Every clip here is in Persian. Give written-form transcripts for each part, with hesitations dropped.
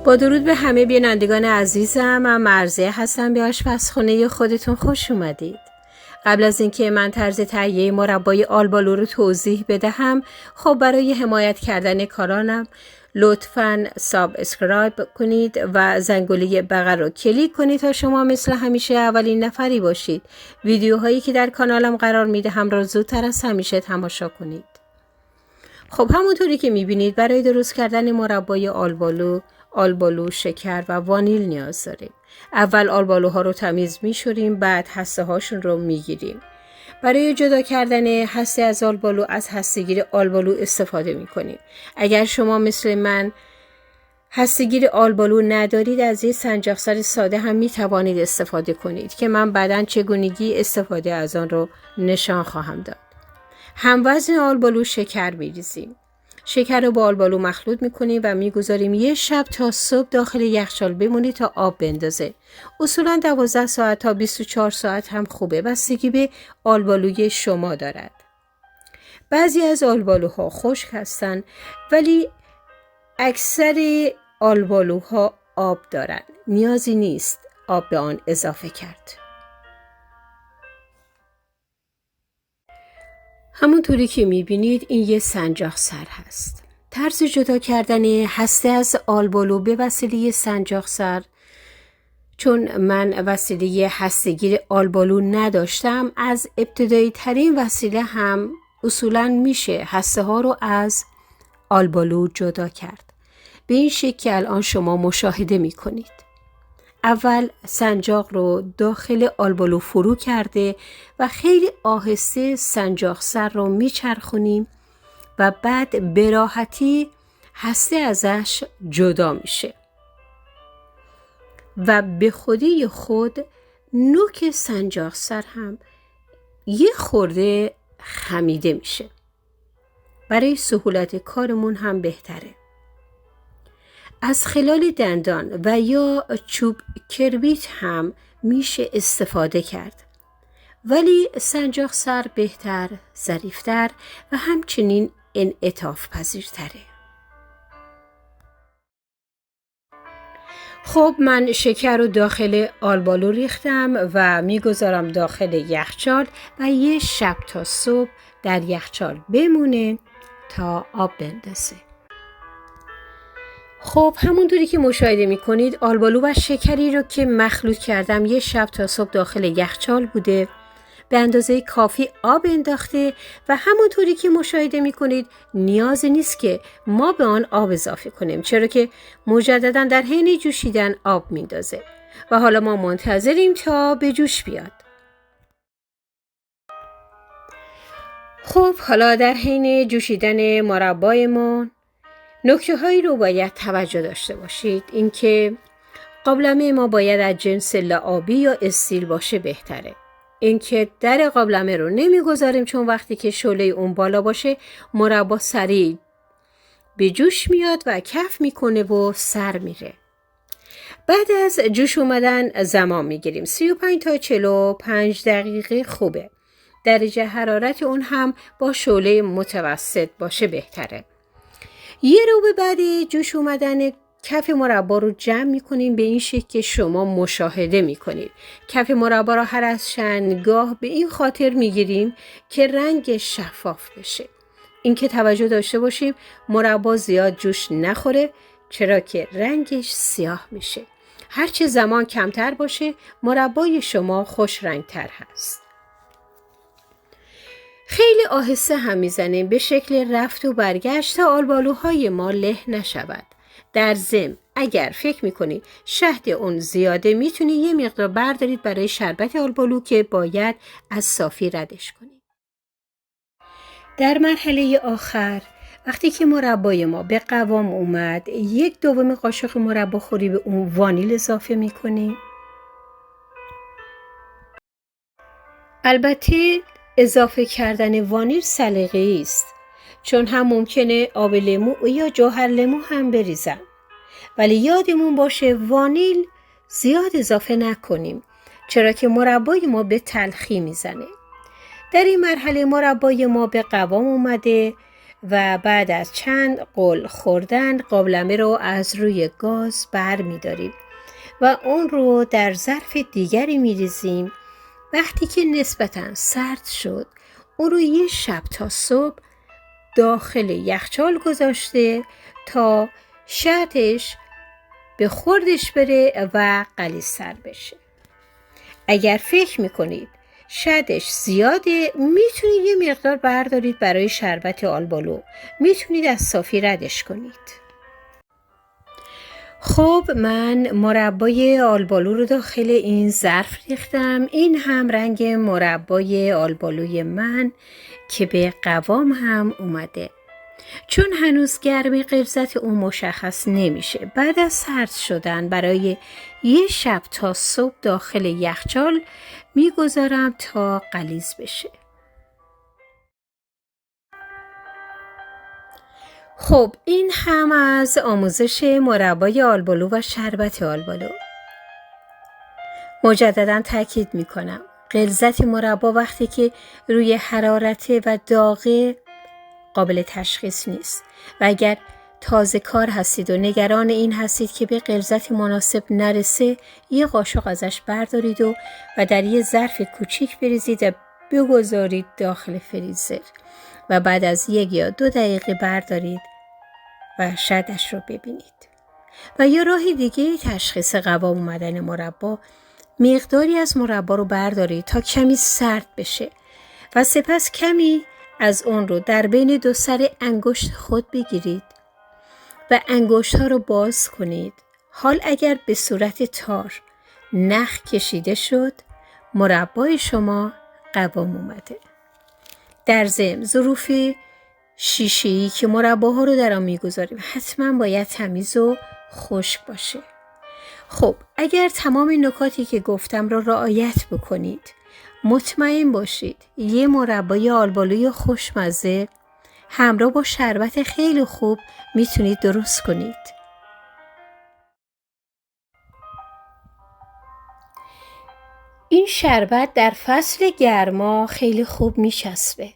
با درود به همه بینندگان عزیزم، من مرضیه هستم. به آشپزخونه خودتون خوش اومدید. قبل از اینکه من طرز تهیه مربای آلبالو رو توضیح بدهم، خب برای حمایت کردن کانالم لطفاً سابسکرایب کنید و زنگوله بغل رو کلیک کنید تا شما مثل همیشه اولین نفری باشید. ویدیوهایی که در کانالم قرار میدهم را زودتر از همیشه تماشا کنید. خب همونطوری که میبینید برای درست کردن مربای آلبالو، شکر و وانیل نیاز داریم. اول آلبالوها رو تمیز میشوریم، بعد هسته هاشون رو میگیریم. برای جدا کردن هسته از آلبالو از هسته‌گیر آلبالو استفاده میکنیم. اگر شما مثل من هسته‌گیر آلبالو ندارید، از یک سنجاقسر ساده هم میتوانید استفاده کنید که من بعداً چگونگی استفاده از آن رو نشان خواهم داد. هموزن آلبالو شکر میریزیم. شکر رو با آلبالو مخلوط میکنیم و میگذاریم یه شب تا صبح داخل یخچال بمونه تا آب بندازه. اصولا 12 ساعت تا 24 ساعت هم خوبه، بستگی به آلبالوی شما دارد. بعضی از آلبالوها خشک هستن ولی اکثر آلبالوها آب دارن. نیازی نیست آب به آن اضافه کرد. همونطوری که میبینید این یه سنجاقسر هست. طرز جدا کردن هسته از آلبالو به وسیله سنجاقسر، چون من وسیله هسته‌گیر آلبالو نداشتم، از ابتدایی ترین وسیله هم اصولاً میشه هسته ها رو از آلبالو جدا کرد. به این شکل که الان شما مشاهده میکنید. اول سنجاق رو داخل آلبالو فرو کرده و خیلی آهسته سنجاقسر رو میچرخونیم و بعد به راحتی هسته ازش جدا میشه و به خودی خود نوک سنجاقسر هم یه خورده خمیده میشه. برای سهولت کارمون هم بهتره. از خلال دندان و یا چوب کربیت هم میشه استفاده کرد، ولی سنجاقسر بهتر، ظریف‌تر و همچنین انعطاف پذیرتره. خب من شکر رو داخل آلبالو ریختم و میگذارم داخل یخچال و یه شب تا صبح در یخچال بمونه تا آب بندازه. خب همونطوری که مشاهده میکنید آلبالو و شکری رو که مخلوط کردم یه شب تا صبح داخل یخچال بوده، به اندازه کافی آب انداخته و همونطوری که مشاهده میکنید نیازی نیست که ما به آن آب اضافه کنیم، چرا که مجددا در حین جوشیدن آب میندازه و حالا ما منتظریم تا به جوش بیاد. خب حالا در حین جوشیدن مربایمون نکته هایی رو باید توجه داشته باشید. اینکه قابلمه ما باید از جنس لعابی یا استیل باشه بهتره. اینکه در قابلمه رو نمیگذاریم، چون وقتی که شعله اون بالا باشه مربا سریع به جوش میاد و کف میکنه و سر میره. بعد از جوش اومدن زمان میگیریم. 35 تا 45 دقیقه خوبه. درجه حرارت اون هم با شعله متوسط باشه بهتره. یه رو به بعد جوش اومدن کف مربا رو جمع میکنیم به این شکل که شما مشاهده میکنید. کف مربا رو هر از چندگاه به این خاطر میگیریم که رنگ شفاف بشه. این که توجه داشته باشیم مربا زیاد جوش نخوره، چرا که رنگش سیاه میشه. هرچه زمان کمتر باشه مربای شما خوش رنگ تر هست. خیلی آهسته هم میزنیم به شکل رفت و برگشت تا آلبالوهای ما له نشود. در ضمن اگر فکر میکنید شهد اون زیاده میتونید یه مقدار بردارید برای شربت آلبالو که باید از صافی ردش کنید. در مرحله آخر وقتی که مربای ما به قوام اومد 1/2 قاشق مرباخوری به اون وانیل اضافه میکنیم. البته اضافه کردن وانیل سلیقه‌ای است، چون هم ممکنه آب لیمو یا جوهر لیمو هم بریزن، ولی یادمون باشه وانیل زیاد اضافه نکنیم، چرا که مربای ما به تلخی میزنه. در این مرحله مربای ما به قوام اومده و بعد از چند غل خوردن قابلمه رو از روی گاز بر می داریم و اون رو در ظرف دیگری می ریزیم. وقتی که نسبتاً سرد شد اون رو یه شب تا صبح داخل یخچال گذاشته تا شطش به خوردش بره و غلیظ‌تر بشه. اگر فکر میکنید شطش زیاده میتونید یه مقدار بردارید برای شربت آلبالو. میتونید از صافی ردش کنید. خب من مربای آلبالو رو داخل این ظرف ریختم. این هم رنگ مربای آلبالوی من که به قوام هم اومده. چون هنوز گرمی غلظت اون مشخص نمیشه. بعد از سرد شدن برای یه شب تا صبح داخل یخچال میگذارم تا غلیظ بشه. خب این هم از آموزش مربای آلبالو و شربت آلبالو. مجددا تاکید میکنم غلظت مربا وقتی که روی حرارت و داغه قابل تشخیص نیست و اگر تازه کار هستید و نگران این هستید که به غلظت مناسب نرسه یه قاشق ازش بردارید و در یه ظرف کوچیک بریزید و بگذارید داخل فریزر و بعد از 1 یا 2 دقیقه بردارید و شدش رو ببینید. و یه راه دیگه تشخیص قوام اومدن مربا، مقداری از مربا رو بردارید تا کمی سرد بشه و سپس کمی از اون رو در بین 2 سر انگشت خود بگیرید و انگشت ها رو باز کنید. حال اگر به صورت تار نخ کشیده شد مربای شما قوام اومده. در ضمن ظروف شیشه‌ای که مرباها رو در آن میگذاریم حتما باید تمیز و خشک باشه. خب اگر تمام نکاتی که گفتم را رعایت بکنید مطمئن باشید یه مربای آلبالوی خوشمزه همراه با شربت خیلی خوب میتونید درست کنید. این شربت در فصل گرما خیلی خوب میچسبه.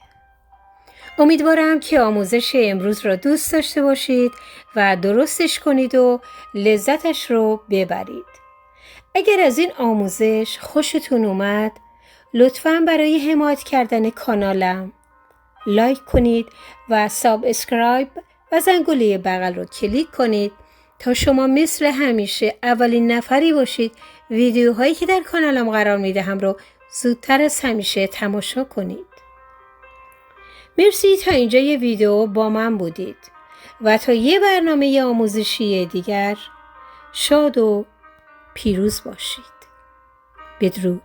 امیدوارم که آموزش امروز را دوست داشته باشید و درستش کنید و لذتش رو ببرید. اگر از این آموزش خوشتون اومد لطفاً برای حمایت کردن کانالم لایک کنید و سابسکرایب و زنگوله بغل رو کلیک کنید تا شما مثل همیشه اولین نفری باشید ویدیوهایی که در کانالم قرار میدهم رو زودتر از همیشه تماشا کنید. مرسی تا اینجا یه ویدیو با من بودید و تا یه برنامه آموزشی دیگر شاد و پیروز باشید. بدرود.